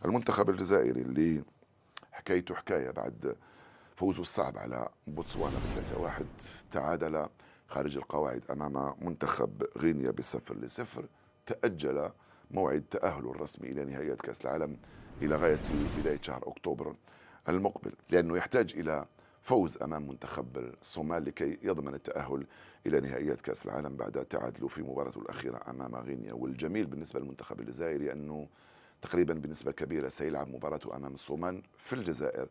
المنتخب الجزائري اللي حكايته حكاية بعد فوزه الصعب على بوتسوانا ب3-1، تعادل خارج القواعد أمام منتخب غينيا ب0-0، تأجل موعد تأهله الرسمي إلى نهائيات كأس العالم إلى غاية بداية شهر أكتوبر المقبل، لأنه يحتاج إلى فوز أمام منتخب الصومال لكي يضمن التأهل إلى نهائيات كأس العالم بعد تعادله في مباراته الأخيرة أمام غينيا. والجميل بالنسبة للمنتخب الجزائري أنه تقريبا بنسبة كبيرة سيلعب مباراته أمام الصومال في الجزائر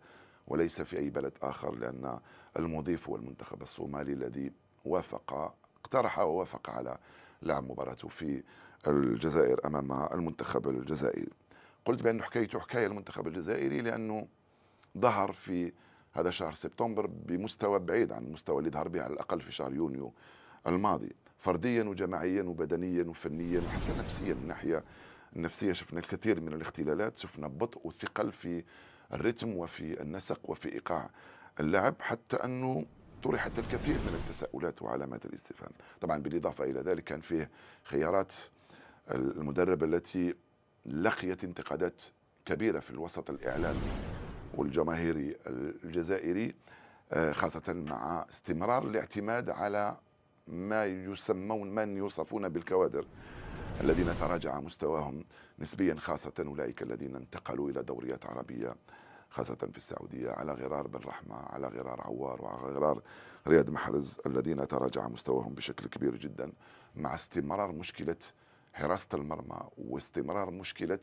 وليس في أي بلد آخر، لأن المضيف هو المنتخب الصومالي الذي اقترح ووافق على لعب مباراته في الجزائر أمام المنتخب الجزائري. قلت بأن حكايته حكاية المنتخب الجزائري لأنه ظهر في هذا شهر سبتمبر بمستوى بعيد عن المستوى اللي ظهر به على الأقل في شهر يونيو الماضي، فرديا وجماعيا وبدنيا وفنيا وحتى نفسيا. من الناحية النفسية شفنا الكثير من الاختلالات، شفنا بطء وثقل في الرتم وفي النسق وفي إيقاع اللعب، حتى أنه طرحت الكثير من التساؤلات وعلامات الاستفهام. طبعا بالإضافة إلى ذلك كان فيه خيارات المدرب التي لقيت انتقادات كبيرة في الوسط الإعلامي والجماهيري الجزائري، خاصة مع استمرار الاعتماد على ما يسمون من يوصفون بالكوادر الذين تراجع مستواهم نسبيا، خاصة أولئك الذين انتقلوا إلى دوريات عربية خاصة في السعودية، على غرار بن رحمة، على غرار عوار، وعلى غرار رياض محرز، الذين تراجع مستواهم بشكل كبير جدا، مع استمرار مشكلة حراسة المرمى واستمرار مشكلة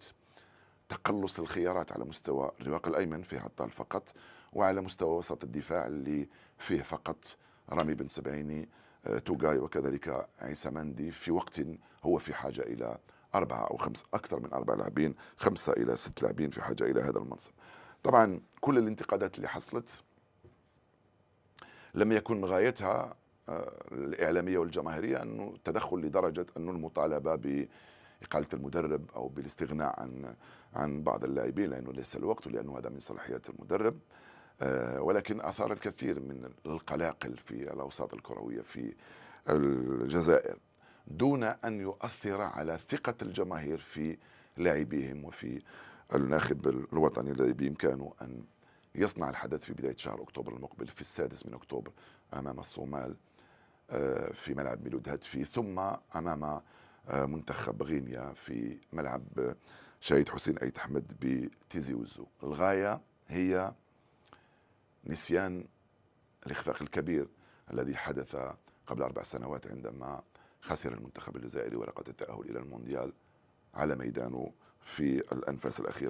تقلص الخيارات على مستوى الرواق الأيمن فيه عطال فقط، وعلى مستوى وسط الدفاع اللي فيه فقط رامي بن سبعيني، توغاي، وكذلك عيسى مندي، في وقت هو في حاجة إلى 4 أو 5، أكثر من 4 لاعبين، 5 إلى 6 لاعبين في حاجة إلى هذا المنصب. طبعا كل الانتقادات اللي حصلت لم يكن غايتها الإعلامية والجماهيرية أنه تدخل لدرجة أنه المطالبة بإقالة المدرب أو بالاستغناء عن بعض اللاعبين، لأنه ليس الوقت ولأنه هذا من صلاحيات المدرب، ولكن أثار الكثير من القلاقل في الأوساط الكروية في الجزائر، دون أن يؤثر على ثقة الجماهير في لاعبيهم وفي الناخب الوطني الذي بإمكانه أن يصنع الحدث في بداية شهر أكتوبر المقبل في 6 أكتوبر أمام الصومال في ملعب ميلود هاتفي، ثم أمام منتخب غينيا في ملعب شهيد حسين أيت أحمد بتيزي وزو. الغاية هي نسيان الإخفاق الكبير الذي حدث قبل 4 سنوات عندما خسر المنتخب الجزائري ورقة التأهل إلى المونديال على ميدانه في الأنفاس الأخيرة.